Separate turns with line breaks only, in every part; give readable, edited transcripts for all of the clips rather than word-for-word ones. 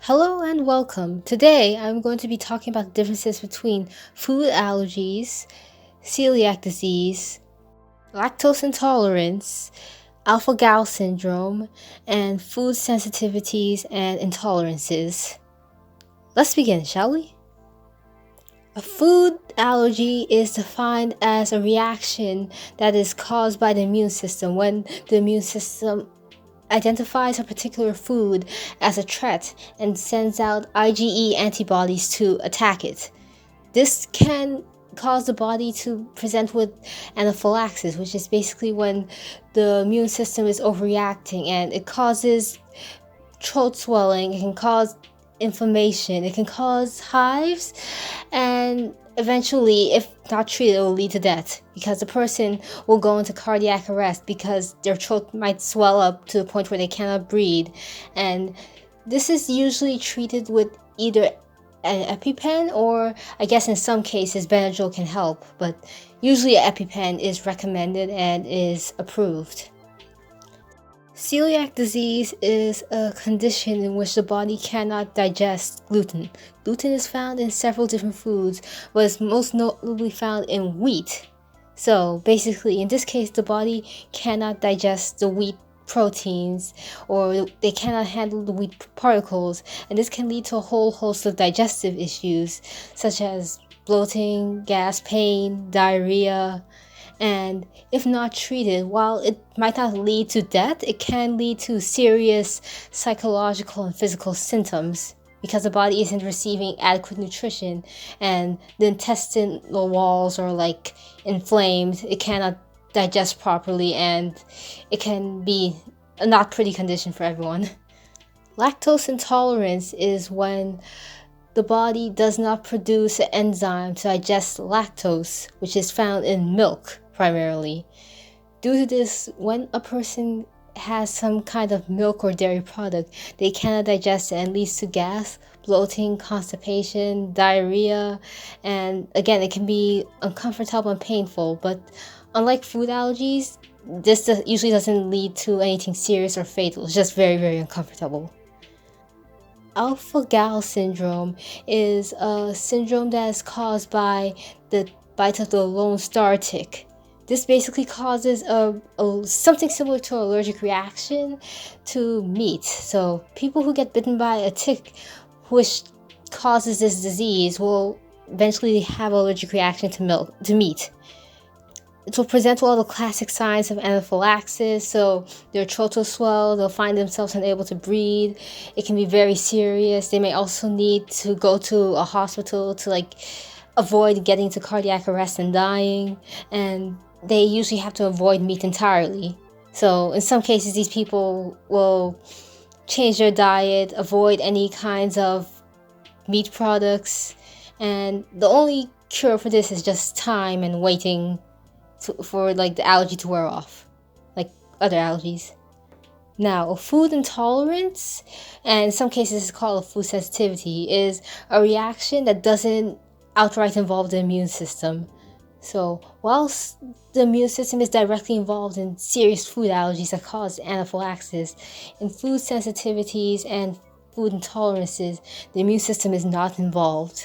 Hello and welcome. Today I'm going to be talking about the differences between food allergies, celiac disease, lactose intolerance, alpha gal syndrome, and food sensitivities and intolerances. Let's begin, shall we? A food allergy is defined as a reaction that is caused by the immune system when the immune system identifies a particular food as a threat and sends out IgE antibodies to attack it. This can cause the body to present with anaphylaxis, which is basically when the immune system is overreacting and it causes throat swelling, it can cause inflammation, it can cause hives, and eventually, if not treated, it will lead to death because the person will go into cardiac arrest because their throat might swell up to the point where they cannot breathe. And this is usually treated with either an EpiPen or, I guess in some cases, Benadryl can help, but usually an EpiPen is recommended and is approved. Celiac disease is a condition in which the body cannot digest gluten. Gluten is found in several different foods, but is most notably found in wheat. So basically, in this case, the body cannot digest the wheat proteins, or they cannot handle the wheat particles, and this can lead to a whole host of digestive issues, such as bloating, gas, pain, diarrhea. And if not treated, while it might not lead to death, it can lead to serious psychological and physical symptoms because the body isn't receiving adequate nutrition and the intestinal walls are inflamed. It cannot digest properly and it can be a not pretty condition for everyone. Lactose intolerance is when the body does not produce an enzyme to digest lactose, which is found in milk primarily. Due to this, when a person has some kind of milk or dairy product, they cannot digest it and leads to gas, bloating, constipation, diarrhea, and again, it can be uncomfortable and painful. But unlike food allergies, this usually doesn't lead to anything serious or fatal. It's just very, very uncomfortable. Alpha gal syndrome is a syndrome that is caused by the bite of the Lone Star tick. This basically causes something similar to an allergic reaction to meat. So people who get bitten by a tick which causes this disease will eventually have an allergic reaction to meat. It will present all the classic signs of anaphylaxis, so their throat will swell, they'll find themselves unable to breathe. It can be very serious. They may also need to go to a hospital to avoid getting to cardiac arrest and dying, and they usually have to avoid meat entirely. So in some cases, these people will change their diet, avoid any kinds of meat products, and the only cure for this is just time and waiting for the allergy to wear off, like other allergies. Now, a food intolerance, and in some cases it's called a food sensitivity, is a reaction that doesn't outright involve the immune system. So, whilst the immune system is directly involved in serious food allergies that cause anaphylaxis, in food sensitivities and food intolerances, the immune system is not involved.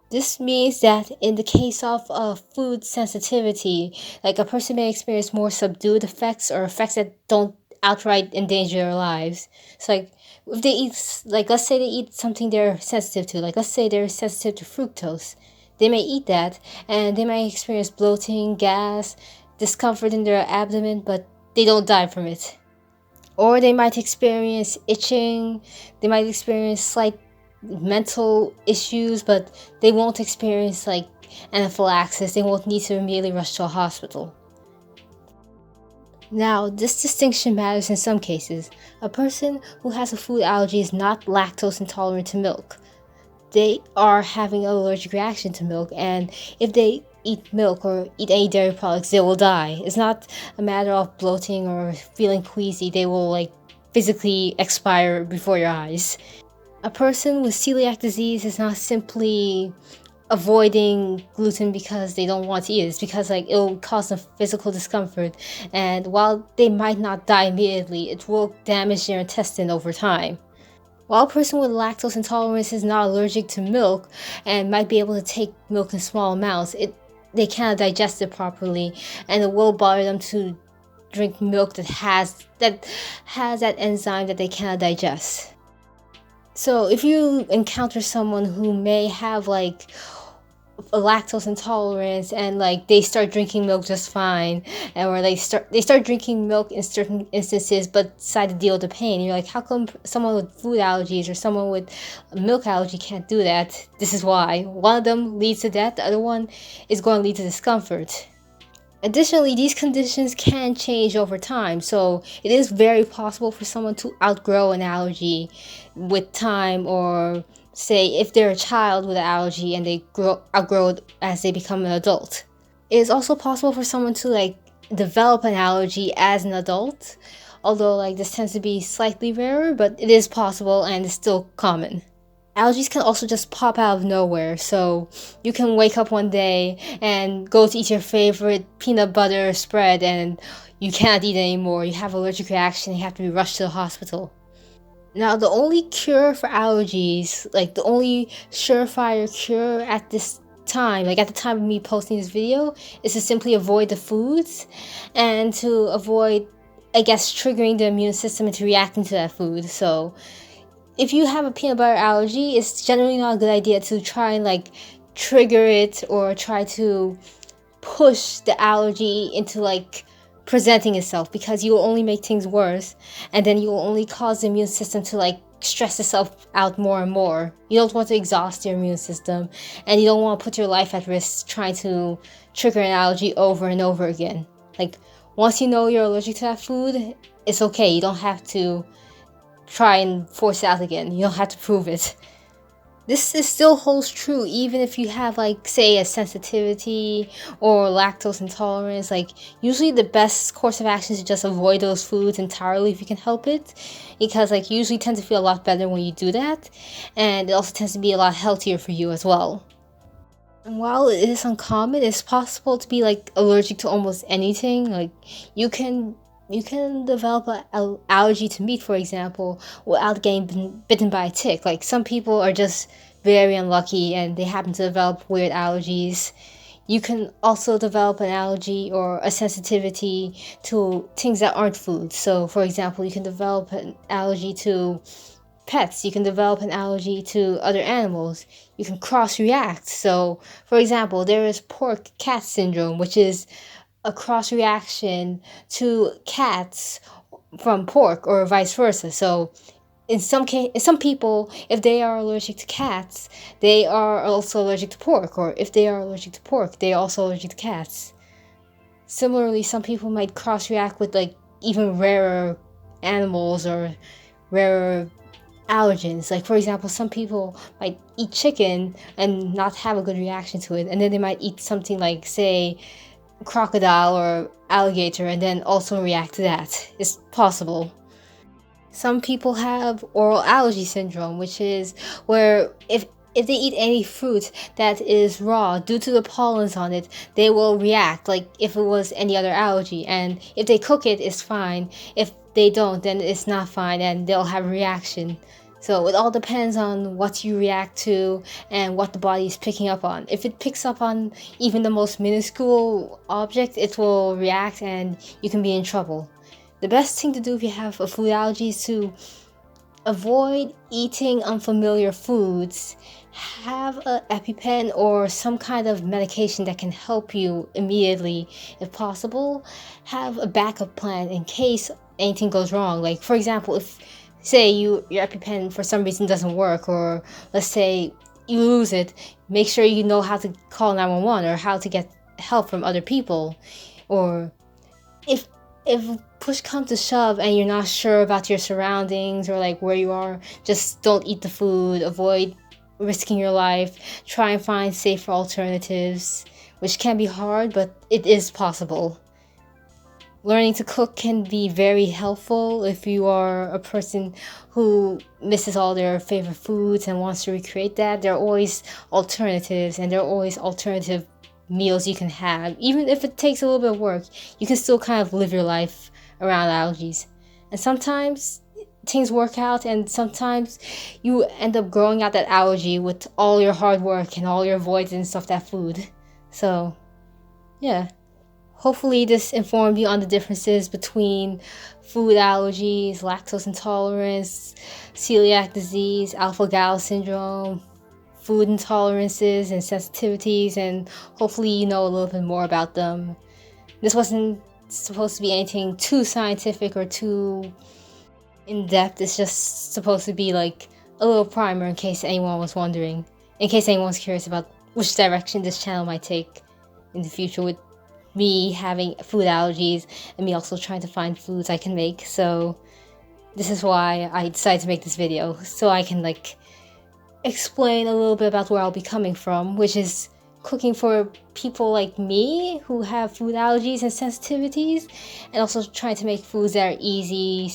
This means that in the case of a food sensitivity, a person may experience more subdued effects or effects that don't outright endanger their lives. So if they eat, let's say they eat something they're sensitive to, let's say they're sensitive to fructose, they may eat that and they may experience bloating, gas, discomfort in their abdomen, but they don't die from it. Or they might experience itching, they might experience slight mental issues, but they won't experience anaphylaxis. They won't need to immediately rush to a hospital. Now, this distinction matters in some cases. A person who has a food allergy is not lactose intolerant to milk. They are having an allergic reaction to milk, and if they eat milk or eat any dairy products, they will die. It's not a matter of bloating or feeling queasy. They will physically expire before your eyes. A person with celiac disease is not simply avoiding gluten because they don't want to eat it. It's because it will cause them physical discomfort, and while they might not die immediately, it will damage their intestine over time. While a person with lactose intolerance is not allergic to milk and might be able to take milk in small amounts, they cannot digest it properly, and it will bother them to drink milk that has that enzyme that they cannot digest. So if you encounter someone who may have like a lactose intolerance and like they start drinking milk just fine, and or they start drinking milk in certain instances but decide to deal with the pain, you're like, how come someone with food allergies or someone with a milk allergy can't do that? This is why. One of them leads to death, the other one is going to lead to discomfort. Additionally, these conditions can change over time, so it is very possible for someone to outgrow an allergy with time, or say if they're a child with an allergy and they outgrow it as they become an adult. It is also possible for someone to like develop an allergy as an adult, although like this tends to be slightly rarer, but it is possible and is still common. Allergies can also just pop out of nowhere, so you can wake up one day and go to eat your favorite peanut butter spread and you can't eat anymore. You have an allergic reaction, you have to be rushed to the hospital. Now, the only cure for allergies, like the only surefire cure at this time, like at the time of me posting this video, is to simply avoid the foods and to avoid, I guess, triggering the immune system into reacting to that food. So if you have a peanut butter allergy, it's generally not a good idea to try and like trigger it or try to push the allergy into like presenting itself, because you will only make things worse, and then you will only cause the immune system to like stress itself out more and more. You don't want to exhaust your immune system, and you don't want to put your life at risk trying to trigger an allergy over and over again. Like, once you know you're allergic to that food, it's okay. You don't have to try and force it out again. You don't have to prove it. This still holds true even if you have, like, say, a sensitivity or lactose intolerance. Like, usually the best course of action is to just avoid those foods entirely if you can help it, because like you usually tend to feel a lot better when you do that, and it also tends to be a lot healthier for you as well. And while it is uncommon, it's possible to be like allergic to almost anything. Like, you can develop an allergy to meat, for example, without getting bitten by a tick. Like, some people are just very unlucky and they happen to develop weird allergies. You can also develop an allergy or a sensitivity to things that aren't food. So, for example, you can develop an allergy to pets. You can develop an allergy to other animals. You can cross-react. So, for example, there is pork-cat syndrome, which is a cross-reaction to cats from pork, or vice versa. So, in some people, if they are allergic to cats, they are also allergic to pork, or if they are allergic to pork, they are also allergic to cats. Similarly, some people might cross-react with like even rarer animals or rarer allergens. Like, for example, some people might eat chicken and not have a good reaction to it, and then they might eat something like, say, crocodile or alligator and then also react to that. It's possible. Some people have oral allergy syndrome, which is where if they eat any fruit that is raw, due to the pollens on it, they will react like if it was any other allergy. And if they cook it, it's fine. If they don't, then it's not fine and they'll have a reaction. So it all depends on what you react to and what the body is picking up on. If it picks up on even the most minuscule object, it will react and you can be in trouble. The best thing to do if you have a food allergy is to avoid eating unfamiliar foods. Have an EpiPen or some kind of medication that can help you immediately if possible. Have a backup plan in case anything goes wrong. Like, for example, if say your EpiPen for some reason doesn't work, or let's say you lose it, make sure you know how to call 911 or how to get help from other people. Or if push comes to shove and you're not sure about your surroundings or like where you are, just don't eat the food. Avoid risking your life. Try and find safer alternatives, which can be hard, but it is possible. Learning to cook can be very helpful if you are a person who misses all their favorite foods and wants to recreate that. There are always alternatives, and there are always alternative meals you can have. Even if it takes a little bit of work, you can still kind of live your life around allergies. And sometimes things work out, and sometimes you end up growing out that allergy with all your hard work and all your avoidance of that food. So, yeah. Hopefully this informed you on the differences between food allergies, lactose intolerance, celiac disease, alpha-gal syndrome, food intolerances and sensitivities, and hopefully you know a little bit more about them. This wasn't supposed to be anything too scientific or too in-depth. It's just supposed to be like a little primer in case anyone was wondering, in case anyone's curious about which direction this channel might take in the future with me having food allergies and me also trying to find foods I can make. So this is why I decided to make this video, so I can like explain a little bit about where I'll be coming from, which is cooking for people like me who have food allergies and sensitivities, and also trying to make foods that are easy.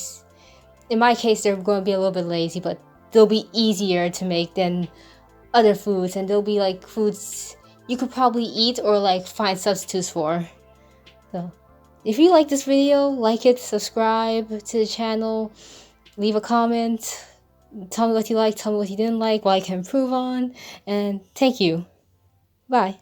In my case, they're going to be a little bit lazy, but they'll be easier to make than other foods, and they'll be like foods you could probably eat or like find substitutes for. So if you like this video, like it, subscribe to the channel, leave a comment, tell me what you liked, tell me what you didn't like, what I can improve on, and thank you. Bye.